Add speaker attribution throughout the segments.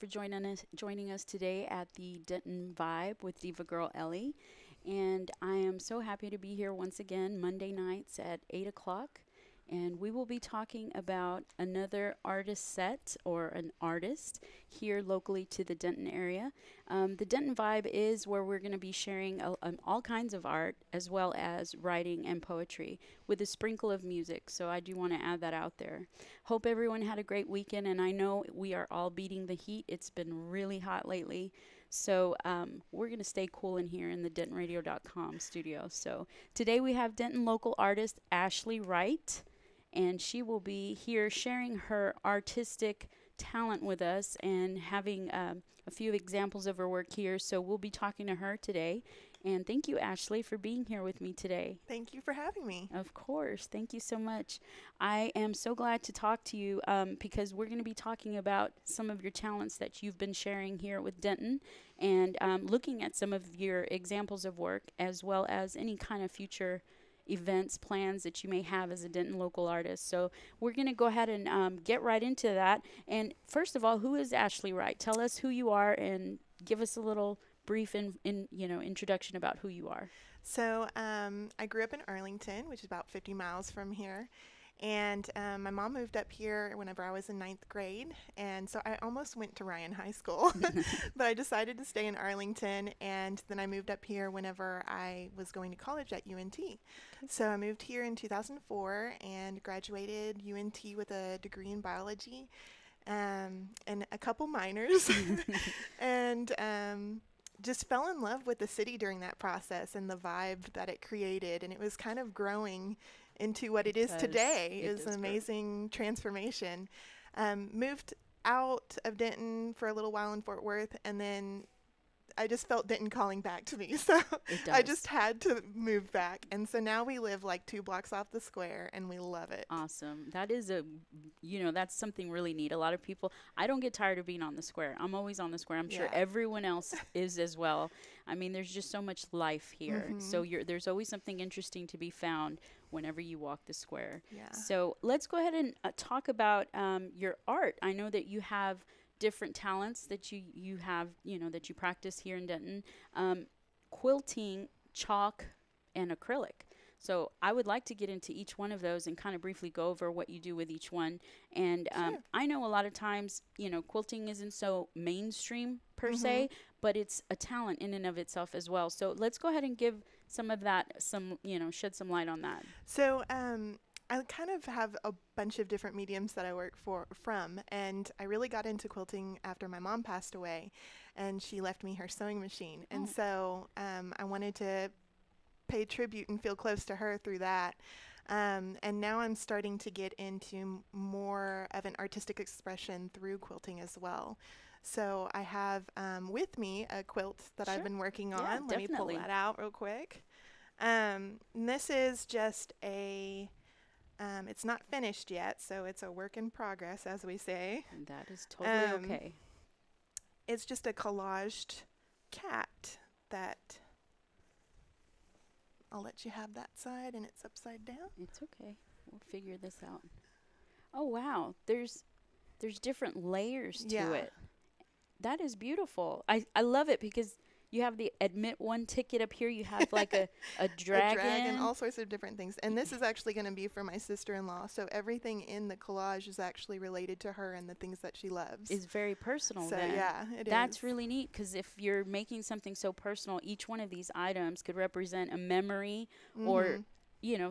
Speaker 1: for joining us today at the Denton Vibe with Diva Girl Ellie. And I am so happy to be here once again Monday nights at 8 o'clock. And we will be talking about another artist set or an artist here locally to the Denton area. The Denton Vibe is where we're going to be sharing all kinds of art as well as writing and poetry with a sprinkle of music. So I do want to add that out there. Hope everyone had a great weekend, and I know we are all beating the heat. It's been really hot lately. So we're going to stay cool in here in the DentonRadio.com studio. So today we have Denton local artist Ashley Wright, and she will be here sharing her artistic talent with us and having a few examples of her work here. So we'll be talking to her today. And thank you, Ashley, for being here with me today.
Speaker 2: Thank you for having me.
Speaker 1: Of course. Thank you so much. I am so glad to talk to you because we're going to be talking about some of your talents that you've been sharing here with Denton and looking at some of your examples of work as well as any kind of future events, plans that you may have as a Denton local artist. So we're going to go ahead and get right into that. And first of all, who is Ashley Wright? Tell us who you are and give us a little brief introduction about who you are.
Speaker 2: So I grew up in Arlington, which is about 50 miles from here. And my mom moved up here whenever I was in ninth grade. And so I almost went to Ryan High School, but I decided to stay in Arlington. And then I moved up here whenever I was going to college at UNT. So I moved here in 2004 and graduated UNT with a degree in biology and a couple minors. And just fell in love with the city during that process and the vibe that it created. And it was kind of growing into what it is today. It was an amazing transformation. Moved out of Denton for a little while in Fort Worth, and then I just felt Denton calling back to me. So I just had to move back. And so now we live like 2 blocks off the square, and we love it.
Speaker 1: Awesome. That is that's something really neat. A lot of people, I don't get tired of being on the square. I'm always on the square. I'm sure everyone else is as well. I mean, there's just so much life here. Mm-hmm. So there's always something interesting to be found whenever you walk the square.
Speaker 2: Yeah.
Speaker 1: So let's go ahead and talk about your art. I know that you have different talents that you have, that you practice here in Denton, quilting, chalk, and acrylic. So I would like to get into each one of those and kind of briefly go over what you do with each one. And
Speaker 2: Sure.
Speaker 1: I know a lot of times, quilting isn't so mainstream per se, but it's a talent in and of itself as well. So let's go ahead and give some of that, shed some light on that.
Speaker 2: So I kind of have a bunch of different mediums that I work from, and I really got into quilting after my mom passed away, and she left me her sewing machine. And so I wanted to pay tribute and feel close to her through that. And now I'm starting to get into more of an artistic expression through quilting as well. So I have with me a quilt that I've been working on. Let me pull that out real quick. And this is just it's not finished yet, so it's a work in progress, as we say.
Speaker 1: That is totally okay.
Speaker 2: It's just a collaged cat that I'll let you have that side, and it's upside down.
Speaker 1: It's okay. We'll figure this out. Oh, wow. There's different layers to it. That is beautiful. I love it because you have the admit one ticket up here. You have like a dragon.
Speaker 2: A dragon, all sorts of different things. And this is actually going to be for my sister-in-law. So everything in the collage is actually related to her and the things that she loves.
Speaker 1: It's very personal.
Speaker 2: So
Speaker 1: then.
Speaker 2: yeah, it
Speaker 1: That's
Speaker 2: is.
Speaker 1: really neat because if you're making something so personal, each one of these items could represent a memory or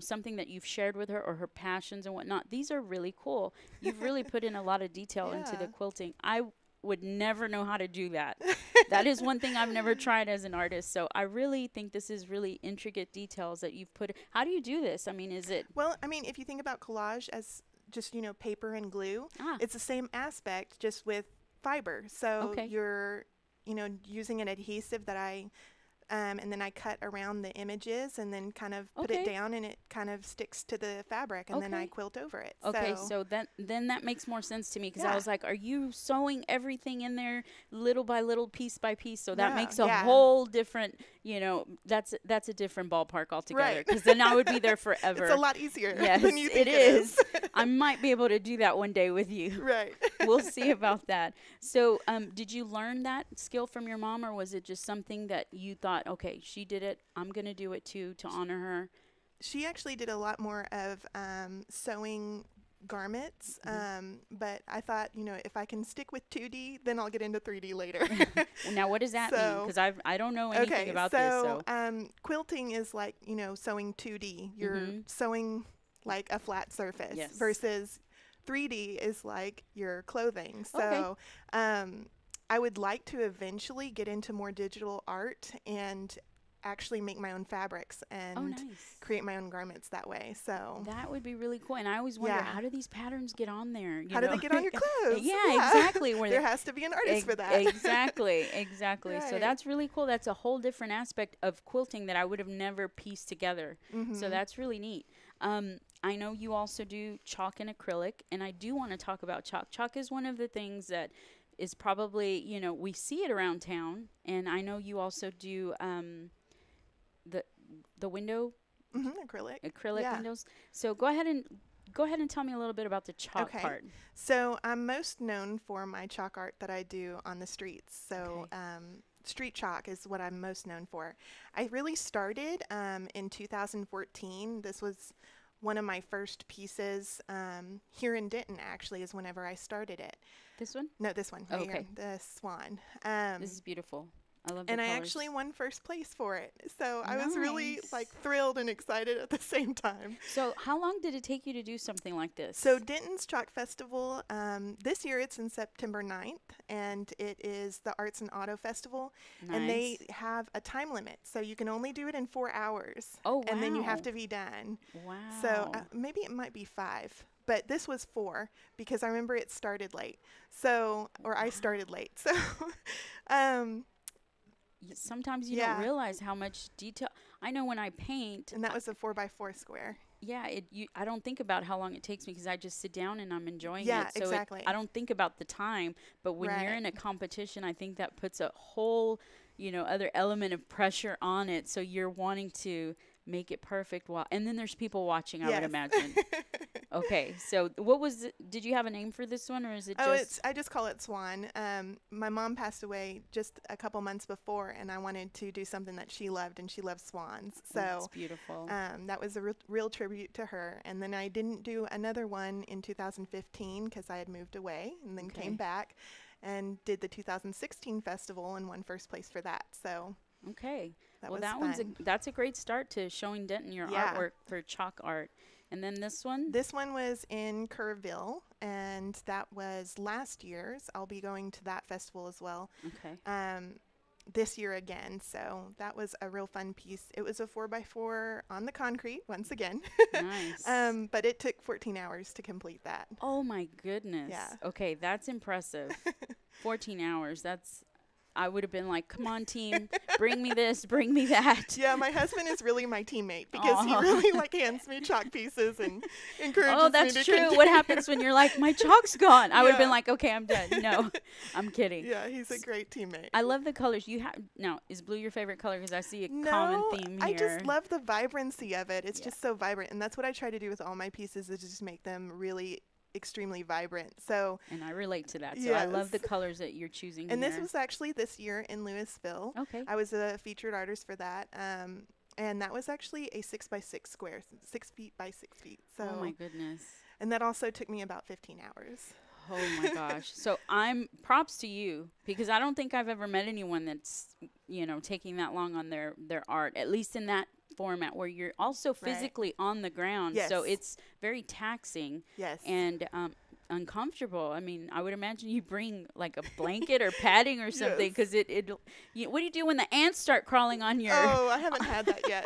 Speaker 1: something that you've shared with her or her passions and whatnot. These are really cool. You've really put in a lot of detail into the quilting. I would never know how to do that. That is one thing I've never tried as an artist. So I really think this is really intricate details that you've put. How do you do this? I mean, is it?
Speaker 2: Well, I mean, if you think about collage as just, paper and glue, it's the same aspect just with fiber. So you're, using an adhesive that I and then I cut around the images and then kind of put it
Speaker 1: Okay.
Speaker 2: down, and it kind of sticks to the fabric, and then I
Speaker 1: Okay.
Speaker 2: quilt over it.
Speaker 1: Okay,
Speaker 2: So
Speaker 1: so then that makes more sense to me because I
Speaker 2: yeah,
Speaker 1: was like, are you sewing everything in there little by little, piece by piece? So that
Speaker 2: no,
Speaker 1: makes a
Speaker 2: yeah,
Speaker 1: whole different, that's a different ballpark altogether
Speaker 2: right.
Speaker 1: because then I would be there
Speaker 2: It's a
Speaker 1: forever.
Speaker 2: lot easier than
Speaker 1: Yes,
Speaker 2: you
Speaker 1: it
Speaker 2: think it is.
Speaker 1: is. I might be able to do that one day with you.
Speaker 2: Right.
Speaker 1: We'll see about that. So, did you learn that skill from your mom, or was it just something that you thought, okay, she did it, I'm gonna do it too to honor her?
Speaker 2: She actually did a lot more of sewing garments,
Speaker 1: Hmm.
Speaker 2: but I thought, if I can stick with 2D, then I'll get into 3D later.
Speaker 1: Now, what does that mean?
Speaker 2: So,
Speaker 1: Because I don't know anything
Speaker 2: okay,
Speaker 1: about this.
Speaker 2: so
Speaker 1: So,
Speaker 2: quilting is like, sewing 2D. You're
Speaker 1: hmm,
Speaker 2: sewing like a flat surface
Speaker 1: yes.
Speaker 2: versus 3D is like your clothing.
Speaker 1: Okay.
Speaker 2: So, I would like to eventually get into more digital art and actually make my own fabrics
Speaker 1: Oh,
Speaker 2: and
Speaker 1: nice.
Speaker 2: create my own garments that way. So,
Speaker 1: That would be really cool. And I always wonder,
Speaker 2: yeah.
Speaker 1: how do these patterns get on there?
Speaker 2: How do they get on your clothes?
Speaker 1: Yeah,
Speaker 2: Yeah.
Speaker 1: exactly. Where
Speaker 2: There has to be an artist for that.
Speaker 1: exactly, exactly. So
Speaker 2: Right.
Speaker 1: that's really cool. That's a whole different aspect of quilting that I would have never pieced together. So
Speaker 2: Mhm.
Speaker 1: that's really neat. I know you also do chalk and acrylic, and I do want to talk about chalk. Chalk is one of the things that is probably, we see it around town, and I know you also do the the window
Speaker 2: Mhm. Acrylic.
Speaker 1: acrylic
Speaker 2: Yeah.
Speaker 1: windows. So go ahead and tell me a little bit about the chalk
Speaker 2: Okay.
Speaker 1: part.
Speaker 2: So I'm most known for my chalk art that I do on the streets. So
Speaker 1: Okay.
Speaker 2: street chalk is what I'm most known for. I really started in 2014. This was one of my first pieces here in Denton. Actually, is whenever I started it.
Speaker 1: This one?
Speaker 2: No, this one
Speaker 1: Oh,
Speaker 2: right here,
Speaker 1: okay.
Speaker 2: the swan.
Speaker 1: This is beautiful. I love the
Speaker 2: And I actually
Speaker 1: colors.
Speaker 2: won first place for it. So I was really like
Speaker 1: Nice.
Speaker 2: thrilled and excited at the same time.
Speaker 1: So, how long did it take you to do something like
Speaker 2: So
Speaker 1: this?
Speaker 2: Denton's Chalk Festival, this year it's in September 9th, and it is the Arts and Auto Festival, and they
Speaker 1: Nice.
Speaker 2: have a time limit. So you can only do it in 4 hours,
Speaker 1: Oh,
Speaker 2: and then you have
Speaker 1: wow.
Speaker 2: to be done. So
Speaker 1: Wow.
Speaker 2: maybe it might be 5. But this was 4 because I remember it started late. So, or I
Speaker 1: Wow.
Speaker 2: started late. So, um,
Speaker 1: Sometimes you don't
Speaker 2: yeah.
Speaker 1: realize how much detail. I know when I paint,
Speaker 2: And that was a 4x4 square.
Speaker 1: yeah, I don't think about how long it takes me because I just sit down and I'm enjoying
Speaker 2: Yeah,
Speaker 1: it. So
Speaker 2: exactly.
Speaker 1: I don't think about the time, but when you're
Speaker 2: Right.
Speaker 1: in a competition, I think that puts a whole, other element of pressure on it. So you're wanting to make it perfect while, and then there's people watching, I would
Speaker 2: Yes.
Speaker 1: imagine. Okay, so what was it? Did you have a name for this one, or is it
Speaker 2: Oh,
Speaker 1: just
Speaker 2: I just call it Swan. My mom passed away just a couple months before, and I wanted to do something that she loved, and she loved swans.
Speaker 1: oh, that's
Speaker 2: So
Speaker 1: beautiful?
Speaker 2: that was a real tribute to her. And then I didn't do another one in 2015 because I had moved away, and then came
Speaker 1: Okay,
Speaker 2: back and did the 2016 festival and won first place for that. So
Speaker 1: okay.
Speaker 2: that
Speaker 1: Well,
Speaker 2: was fun.
Speaker 1: that's a great start to showing Denton your
Speaker 2: Yeah.
Speaker 1: artwork for chalk art. And then this one,
Speaker 2: This one was in Kerrville, and that was last year's. I'll be going to that festival as well.
Speaker 1: okay.
Speaker 2: Um, this year again. So that was a real fun piece. It was a 4x4 on the concrete once again.
Speaker 1: Nice.
Speaker 2: But it took 14 hours to complete that.
Speaker 1: Oh my goodness.
Speaker 2: Yeah.
Speaker 1: Okay, that's impressive. 14 hours. I would have been like, "Come on, team, bring me this, bring me that."
Speaker 2: Yeah, my husband is really my teammate because he
Speaker 1: Oh.
Speaker 2: really like hands me chalk pieces and
Speaker 1: Oh,
Speaker 2: encourages me
Speaker 1: that's
Speaker 2: to
Speaker 1: true.
Speaker 2: continue.
Speaker 1: What happens when you're like, "My chalk's gone?" I would have been
Speaker 2: Yeah.
Speaker 1: like, "Okay, I'm done." No, I'm kidding.
Speaker 2: Yeah, he's a great teammate.
Speaker 1: I love the colors. You have now. Is blue your favorite color? Because I see a common
Speaker 2: No,
Speaker 1: theme
Speaker 2: I
Speaker 1: here.
Speaker 2: just love the vibrancy of it. It's
Speaker 1: Yeah,
Speaker 2: just so vibrant, and that's what I try to do with all my pieces is just make them really extremely vibrant. So,
Speaker 1: and I relate to that. So I
Speaker 2: yes.
Speaker 1: love the colors that you're choosing
Speaker 2: And this
Speaker 1: here.
Speaker 2: was actually this year in Louisville.
Speaker 1: Okay.
Speaker 2: I was a featured artist for that. And that was actually a 6x6 square, 6 feet by 6 feet.
Speaker 1: Oh my
Speaker 2: So,
Speaker 1: goodness.
Speaker 2: and that also took me about 15 hours.
Speaker 1: Oh my gosh. So I'm props to you because I don't think I've ever met anyone that's, taking that long on their art, at least in that format where you're also
Speaker 2: Right.
Speaker 1: physically on the ground.
Speaker 2: Yes.
Speaker 1: So it's very taxing.
Speaker 2: Yes.
Speaker 1: And uncomfortable. I mean, I would imagine you bring like a blanket or padding or something
Speaker 2: Yes.
Speaker 1: because what do you do when the ants start crawling on your?
Speaker 2: Oh, I haven't had that yet.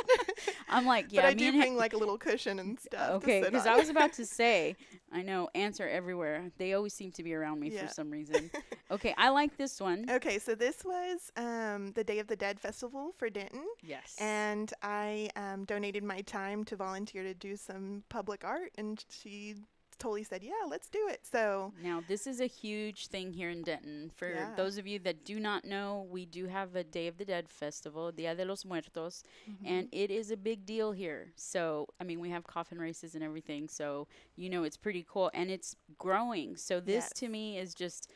Speaker 1: I'm like,
Speaker 2: But
Speaker 1: yeah,
Speaker 2: I
Speaker 1: me
Speaker 2: do
Speaker 1: and
Speaker 2: bring like a little cushion and stuff to
Speaker 1: okay,
Speaker 2: sit
Speaker 1: because
Speaker 2: on.
Speaker 1: I was about to say, I know ants are everywhere. They always seem to be around me for
Speaker 2: Yeah.
Speaker 1: some reason. Okay, I like this one.
Speaker 2: Okay, so this was the Day of the Dead Festival for Denton,
Speaker 1: Yes.
Speaker 2: and I donated my time to volunteer to do some public art, and she totally said, "Yeah, let's do it." So,
Speaker 1: Now, this is a huge thing here in Denton. For
Speaker 2: yeah.
Speaker 1: those of you that do not know, we do have a Day of the Dead festival, Dia de los Muertos, and
Speaker 2: Hmm.
Speaker 1: it is a big deal here. So, I mean, we have coffin races and everything, so it's pretty cool and it's growing. So, this
Speaker 2: Yes.
Speaker 1: to me is just,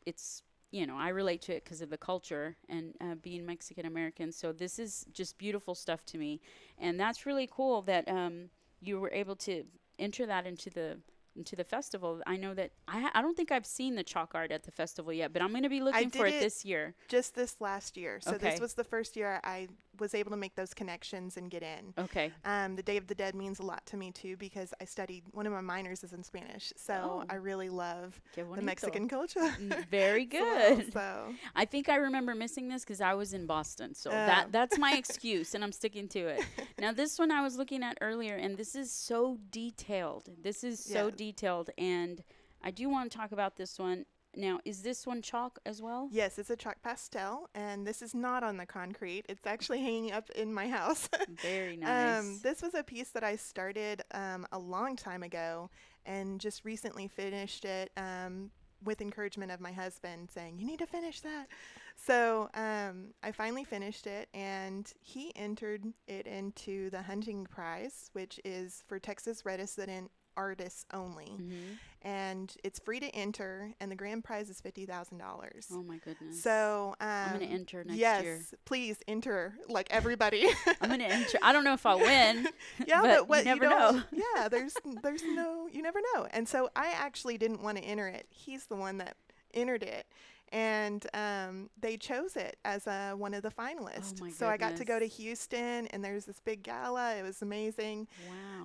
Speaker 1: it's, I relate to it because of the culture and being Mexican American. So, this is just beautiful stuff to me. And that's really cool that you were able to enter that into the festival. I know that I don't think I've seen the chalk art at the festival yet, but I'm going to be
Speaker 2: I
Speaker 1: looking for
Speaker 2: did
Speaker 1: it
Speaker 2: it
Speaker 1: this year.
Speaker 2: just this last year. So this
Speaker 1: Okay.
Speaker 2: was the first year I was able to make those connections and get in.
Speaker 1: Okay.
Speaker 2: The Day of the Dead means a lot to me too because I studied, one of my minors is in Spanish. So
Speaker 1: Oh,
Speaker 2: I really love
Speaker 1: qué
Speaker 2: the
Speaker 1: bonito.
Speaker 2: Mexican culture
Speaker 1: Very
Speaker 2: as well.
Speaker 1: good.
Speaker 2: So,
Speaker 1: I think I remember missing this because I was in Boston, so
Speaker 2: uh,
Speaker 1: that's my excuse, and I'm sticking to it. Now, this one I was looking at earlier, and this is so detailed. This is so
Speaker 2: yes.
Speaker 1: detailed, and I do want to talk about this one. Now, is this one chalk as well?
Speaker 2: Yes, it's a chalk pastel, and this is not on the concrete. It's actually hanging up in my house.
Speaker 1: Very nice.
Speaker 2: This was a piece that I started a long time ago and just recently finished it with encouragement of my husband saying, "You need to finish that." So I finally finished it, and he entered it into the hunting prize, which is for Texas resident artists only,
Speaker 1: Mm-hmm.
Speaker 2: and it's free to enter, and the grand prize is $50,000.
Speaker 1: Oh my goodness.
Speaker 2: So,
Speaker 1: I'm gonna enter next year.
Speaker 2: yes, please enter like everybody.
Speaker 1: I'm gonna enter. I don't know if I'll win,
Speaker 2: Yeah,
Speaker 1: but
Speaker 2: but
Speaker 1: you
Speaker 2: what you
Speaker 1: never
Speaker 2: don't,
Speaker 1: know.
Speaker 2: yeah, there's no, you never know. And so I actually didn't want to enter it. He's the one that entered it. And they chose it as one of the
Speaker 1: Oh
Speaker 2: finalists.
Speaker 1: my
Speaker 2: So I got to go to
Speaker 1: goodness.
Speaker 2: Houston, and there's this big gala. It was amazing.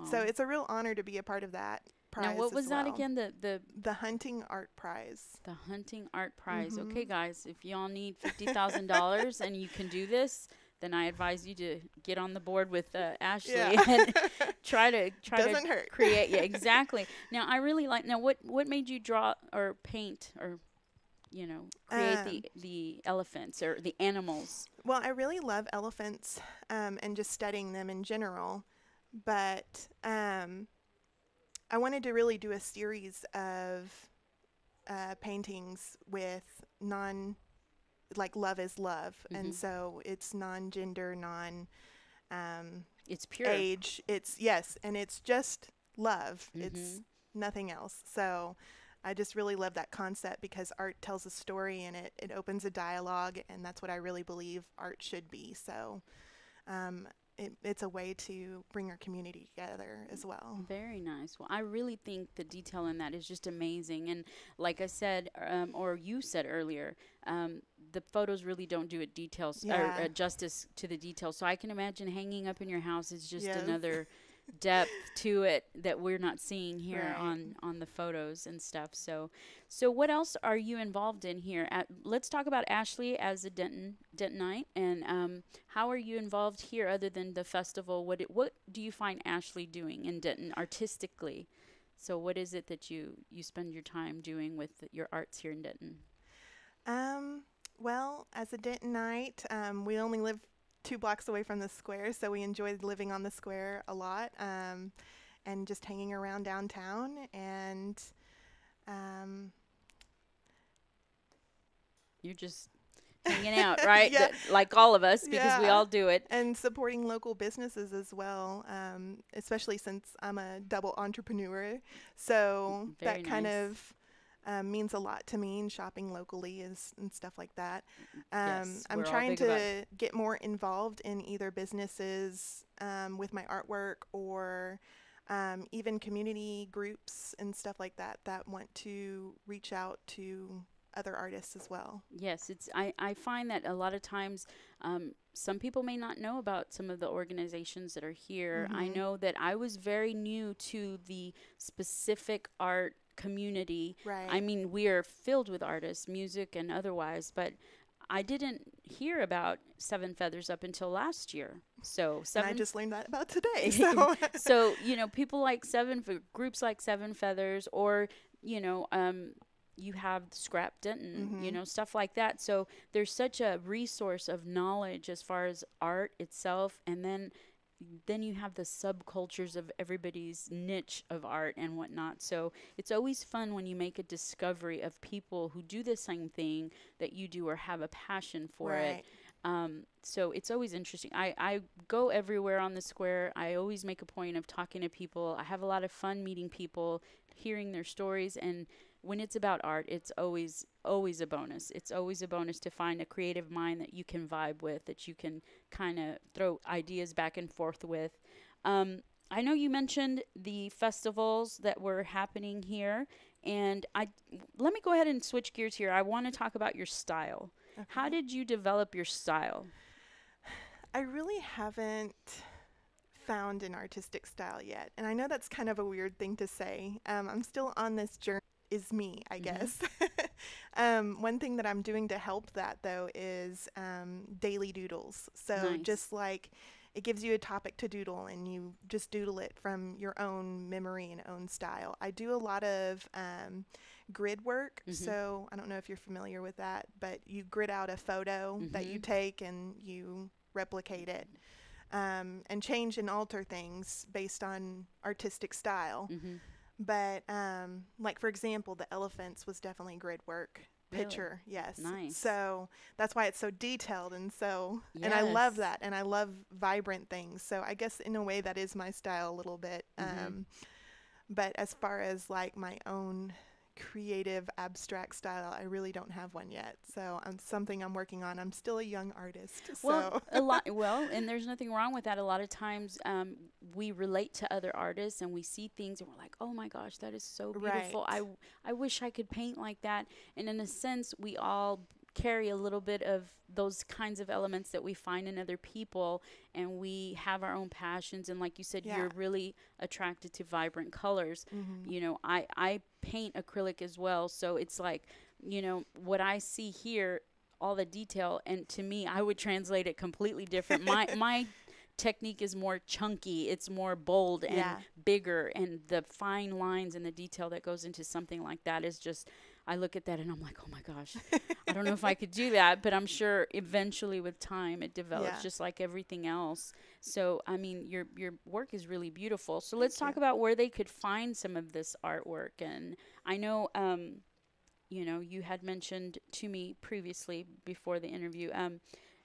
Speaker 2: So
Speaker 1: Wow.
Speaker 2: it's a real honor to be a part of that
Speaker 1: Now,
Speaker 2: prize
Speaker 1: what
Speaker 2: as
Speaker 1: was that
Speaker 2: well.
Speaker 1: again?
Speaker 2: The Hunting Art Prize.
Speaker 1: The hunting art prize.
Speaker 2: Hmm.
Speaker 1: Okay, guys, if y'all need $50,000 and you can do this, then I advise you to get on the board with Ashley
Speaker 2: Yeah.
Speaker 1: and try to
Speaker 2: Doesn't hurt.
Speaker 1: create. Yeah, exactly. Now, I really like. Now, what made you draw or paint or create
Speaker 2: Um,
Speaker 1: the elephants or the animals?
Speaker 2: well, I really love elephants and just studying them in general. But I wanted to really do a series of paintings with like love is love.
Speaker 1: Hmm.
Speaker 2: And so it's non-gender, um,
Speaker 1: It's pure.
Speaker 2: age. It's, yes, and it's just love.
Speaker 1: Hmm.
Speaker 2: It's nothing else. So I just really love that concept because art tells a story and it opens a dialogue, and that's what I really believe art should be. So um, it's a way to bring our community together as well.
Speaker 1: Very nice. Well, I really think the detail in that is just amazing. And like I said, or you said earlier, the photos really don't do it details or
Speaker 2: Yeah.
Speaker 1: justice to the details. So I can imagine hanging up in your house is just
Speaker 2: Yes.
Speaker 1: another depth to it that we're not seeing here
Speaker 2: Right.
Speaker 1: on the photos and stuff. So what else are you involved in here? Let's talk about Ashley as a Dentonite, and how are you involved here other than the festival? What do you find Ashley doing in Denton artistically? So what is it that you spend your time doing with your arts here in Denton?
Speaker 2: Um, well, as a Dentonite, we only live 2 blocks away from the square, so we enjoyed living on the square a lot, and just hanging around downtown and um,
Speaker 1: You're just hanging out, right?
Speaker 2: yeah,
Speaker 1: Like all of us, because we
Speaker 2: yeah,
Speaker 1: all do it.
Speaker 2: and supporting local businesses as well, especially since I'm a double entrepreneur. So
Speaker 1: Very
Speaker 2: that kind
Speaker 1: nice.
Speaker 2: of means a lot to me, and shopping locally is and stuff like that.
Speaker 1: Yes,
Speaker 2: I'm
Speaker 1: we're all
Speaker 2: trying
Speaker 1: big about.
Speaker 2: to get more involved in either businesses with my artwork or even community groups and stuff like that that want to reach out to other artists as well.
Speaker 1: Yes, I find that a lot of times some people may not know about some of the organizations that are here. I
Speaker 2: Hmm.
Speaker 1: know that I was very new to the specific art community. I
Speaker 2: Right.
Speaker 1: mean, we are filled with artists, music and otherwise, but I didn't hear about Seven Feathers up until last year. So
Speaker 2: And I
Speaker 1: Seven
Speaker 2: just learned that about today. So,
Speaker 1: so, people like groups like Seven Feathers, or, you have Scrap Denton,
Speaker 2: hmm
Speaker 1: stuff like that. So there's such a resource of knowledge as far as art itself. And then you have the subcultures of everybody's niche of art and whatnot. So it's always fun when you make a discovery of people who do the same thing that you do or have a passion for it.
Speaker 2: right.
Speaker 1: So it's always interesting. I go everywhere on the square. I always make a point of talking to people. I have a lot of fun meeting people, hearing their stories. And when it's about art, it's always a bonus. It's always a bonus to find a creative mind that you can vibe with, that you can kind of throw ideas back and forth with. Um, I know you mentioned the festivals that were happening here, and I let me go ahead and switch gears here. I want to talk about your style. How
Speaker 2: Okay.
Speaker 1: did you develop your style?
Speaker 2: I really haven't found an artistic style yet. And I know that's kind of a weird thing to say. I'm still on this journey. Is me, I
Speaker 1: Mm-hmm.
Speaker 2: guess. One thing that I'm doing to help that though is daily doodles. So
Speaker 1: Nice.
Speaker 2: just like it gives you a topic to doodle and you just doodle it from your own memory and own style. I do a lot of grid work.
Speaker 1: Mm-hmm.
Speaker 2: So I don't know if you're familiar with that, but you grid out a photo that you
Speaker 1: Mm-hmm.
Speaker 2: take and you replicate it and change and alter things based on artistic style.
Speaker 1: Mm-hmm.
Speaker 2: But like for example, the elephants was definitely grid work.
Speaker 1: Really
Speaker 2: Picture, yes.
Speaker 1: nice.
Speaker 2: So that's why it's so detailed and I love
Speaker 1: Yes.
Speaker 2: that and I love vibrant things. So I guess in a way that is my style a little bit.
Speaker 1: Mm-hmm.
Speaker 2: But as far as like my own creative abstract style, I really don't have one yet. So I'm something I'm working on. I'm still a young artist.
Speaker 1: Well,
Speaker 2: So
Speaker 1: and there's nothing wrong with that. A lot of times, we relate to other artists and we see things and we're like, oh my gosh, that is so beautiful.
Speaker 2: right.
Speaker 1: I wish I could paint like that. And in a sense, we all carry a little bit of those kinds of elements that we find in other people, and we have our own passions. And like you said,
Speaker 2: Yeah.
Speaker 1: you're really attracted to vibrant colors.
Speaker 2: Mhm.
Speaker 1: I paint acrylic as well. So it's like, what I see here, all the detail, and to me I would translate it completely different. My technique is more chunky, it's more bold and
Speaker 2: Yeah.
Speaker 1: bigger, and the fine lines and the detail that goes into something like that is just, I look at that and I'm like, oh my gosh, I don't know if I could do that, but I'm sure eventually with time it develops
Speaker 2: Yeah.
Speaker 1: just like everything else. So I mean, your work is really beautiful. So let's
Speaker 2: Thank
Speaker 1: talk
Speaker 2: you.
Speaker 1: about where they could find some of this artwork. And I know, you had mentioned to me previously before the interview,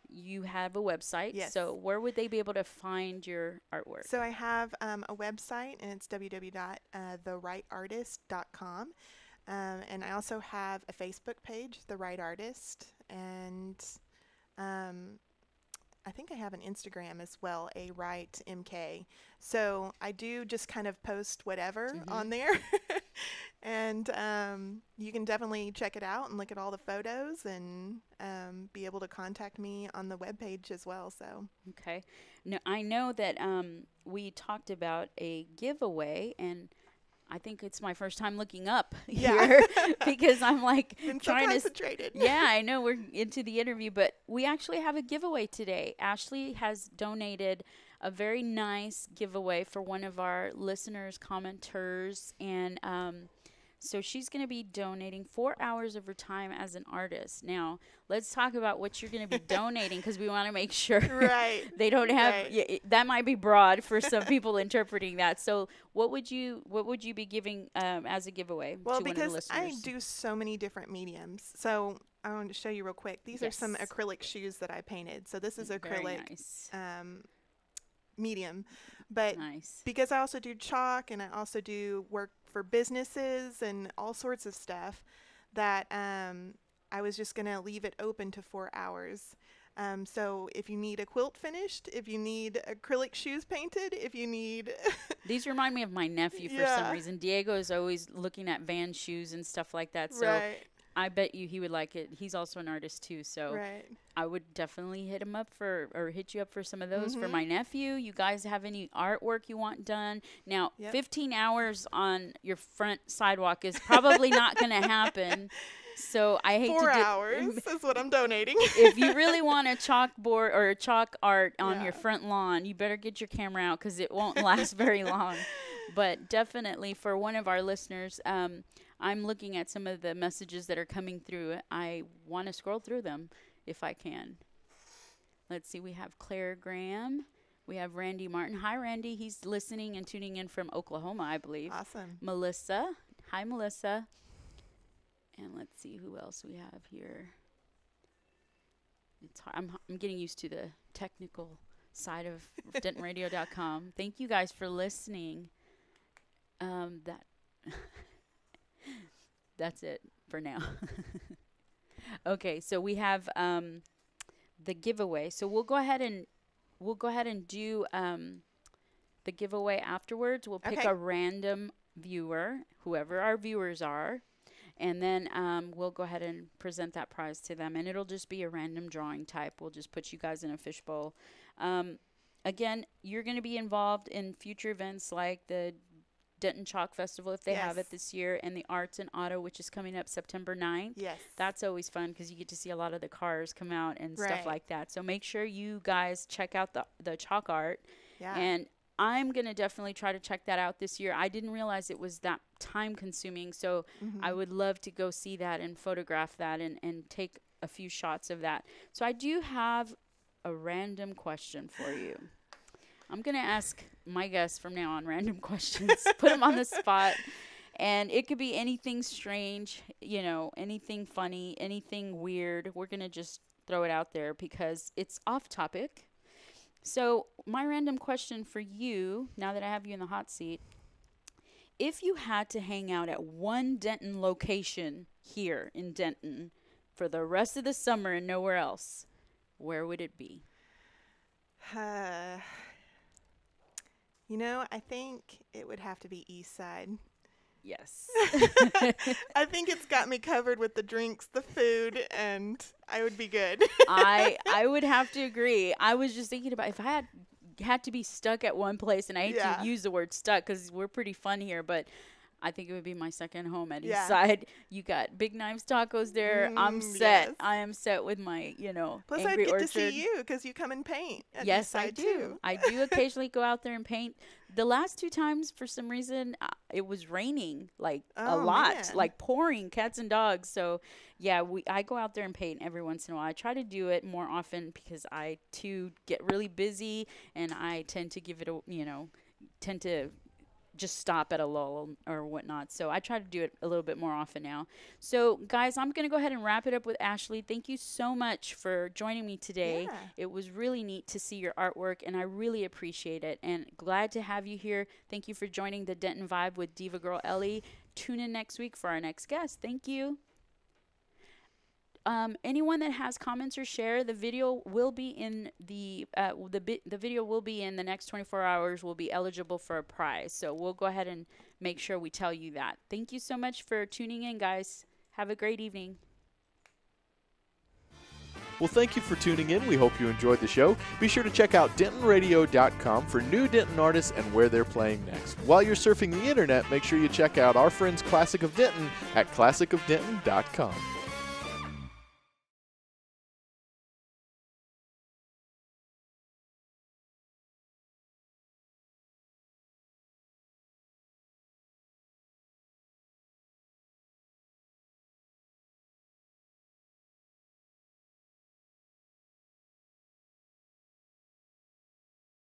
Speaker 1: you have a website.
Speaker 2: Yes.
Speaker 1: So where would they be able to find your artwork?
Speaker 2: So I have a website and it's www.therightartist.com. And I also have a Facebook page, The Right Artist, and um, I think I have an Instagram as well, a right MK. So I do just kind of post whatever
Speaker 1: Mm-hmm.
Speaker 2: on there, and you can definitely check it out and look at all the photos and be able to contact me on the webpage as well. So
Speaker 1: Okay. Now I know that we talked about a giveaway, and I think it's my first time looking up
Speaker 2: yeah,
Speaker 1: here because I'm like
Speaker 2: been so
Speaker 1: trying to.
Speaker 2: concentrated.
Speaker 1: Yeah, I know we're into the interview, but we actually have a giveaway today. Ashley has donated a very nice giveaway for one of our listeners, commenters, and so she's going to be donating 4 hours of her time as an artist. Now, let's talk about what you're going to be donating because we want to make sure
Speaker 2: Right,
Speaker 1: they don't have
Speaker 2: right.
Speaker 1: that might be broad for some people interpreting that. So, what would you be giving as a giveaway
Speaker 2: Well,
Speaker 1: to one of the
Speaker 2: because I
Speaker 1: listeners?
Speaker 2: do so many different mediums. So I want to show you real quick. These are some
Speaker 1: Yes,
Speaker 2: acrylic shoes that I painted. So this is
Speaker 1: very
Speaker 2: acrylic
Speaker 1: nice,
Speaker 2: um, medium. But
Speaker 1: nice.
Speaker 2: because I also do chalk and I also do work for businesses and all sorts of stuff, that I was just going to leave it open to 4 hours. So if you need a quilt finished, if you need acrylic shoes painted, if you need,
Speaker 1: These remind me of my nephew for some
Speaker 2: yeah,
Speaker 1: reason. Diego is always looking at Van shoes and stuff like that. So
Speaker 2: right.
Speaker 1: I bet you he would like it. He's also an artist too, so
Speaker 2: Right.
Speaker 1: I would definitely hit him up for, or hit you up for some of those for
Speaker 2: Mm-hmm.
Speaker 1: my nephew. You guys have any artwork you want done? Now,
Speaker 2: Yep.
Speaker 1: 15 hours on your front sidewalk is probably not going to happen. So I hate to
Speaker 2: 4 hours is what I'm donating.
Speaker 1: if you really want a chalkboard or a chalk art on
Speaker 2: Yeah.
Speaker 1: your front lawn, you better get your camera out because it won't last very long. But definitely for one of our listeners, I'm looking at some of the messages that are coming through. I want to scroll through them if I can. Let's see. We have Claire Graham. We have Randy Martin. Hi, Randy. He's listening and tuning in from Oklahoma, I believe.
Speaker 2: Awesome.
Speaker 1: Melissa. Hi, Melissa. And let's see who else we have here. It's hard. I'm getting used to the technical side of dentonradio.com. Thank you guys for listening. That that's it for now. Okay, so we have the giveaway. So we'll go ahead and do the giveaway afterwards. We'll pick
Speaker 2: Okay.
Speaker 1: a random viewer, whoever our viewers are, and then we'll go ahead and present that prize to them. And it'll just be a random drawing type. We'll just put you guys in a fishbowl. Again, you're going to be involved in future events like the Denton Chalk Festival, if they have it
Speaker 2: Yes.
Speaker 1: this year, and the Arts and Auto, which is coming up September 9th.
Speaker 2: Yes.
Speaker 1: That's always fun because you get to see a lot of the cars come out and stuff
Speaker 2: Right.
Speaker 1: like that. So make sure you guys check out the chalk art.
Speaker 2: Yeah.
Speaker 1: And I'm going to definitely try to check that out this year. I didn't realize it was that time consuming. So I would love to go see that and photograph that and take a few shots of that. So I do have a random question for you. I'm going to ask my guests from now on random questions, put them on the spot. And it could be anything strange, anything funny, anything weird. We're going to just throw it out there because it's off topic. So my random question for you, now that I have you in the hot seat, if you had to hang out at one Denton location here in Denton for the rest of the summer and nowhere else, where would it be?
Speaker 2: I think it would have to be East Side.
Speaker 1: Yes.
Speaker 2: I think it's got me covered with the drinks, the food, and I would be good.
Speaker 1: I would have to agree. I was just thinking about if I had to be stuck at one place, and I hate
Speaker 2: Yeah.
Speaker 1: to use the word stuck because we're pretty fun here, but I think it would be my second home at
Speaker 2: Yeah.
Speaker 1: East Side. You got Big Knives Tacos there. I'm set.
Speaker 2: Yes.
Speaker 1: I am set with my,
Speaker 2: Plus, I'd
Speaker 1: Angry
Speaker 2: get
Speaker 1: Orchard.
Speaker 2: to see you because you come and paint at
Speaker 1: Yes,
Speaker 2: East
Speaker 1: I
Speaker 2: Side
Speaker 1: do.
Speaker 2: too.
Speaker 1: I do occasionally go out there and paint. The last two times, for some reason, it was raining a
Speaker 2: Oh,
Speaker 1: lot,
Speaker 2: man.
Speaker 1: like pouring cats and dogs. So, yeah, I go out there and paint every once in a while. I try to do it more often because I too get really busy, and I tend to give it tend to just stop at a lull or whatnot. So I try to do it a little bit more often now. So guys, I'm going to go ahead and wrap it up with Ashley. Thank you so much for joining me today.
Speaker 2: Yeah.
Speaker 1: It was really neat to see your artwork, and I really appreciate it. And glad to have you here. Thank you for joining the Denton Vibe with Diva Girl Ellie. Tune in next week for our next guest. Thank you. Anyone that has comments or share, the video will be in the video will be in the next 24 hours. Will be eligible for a prize. So we'll go ahead and make sure we tell you that. Thank you so much for tuning in, guys. Have a great evening.
Speaker 3: Well, thank you for tuning in. We hope you enjoyed the show. Be sure to check out DentonRadio.com for new Denton artists and where they're playing next. While you're surfing the internet, make sure you check out our friends Classic of Denton at ClassicofDenton.com.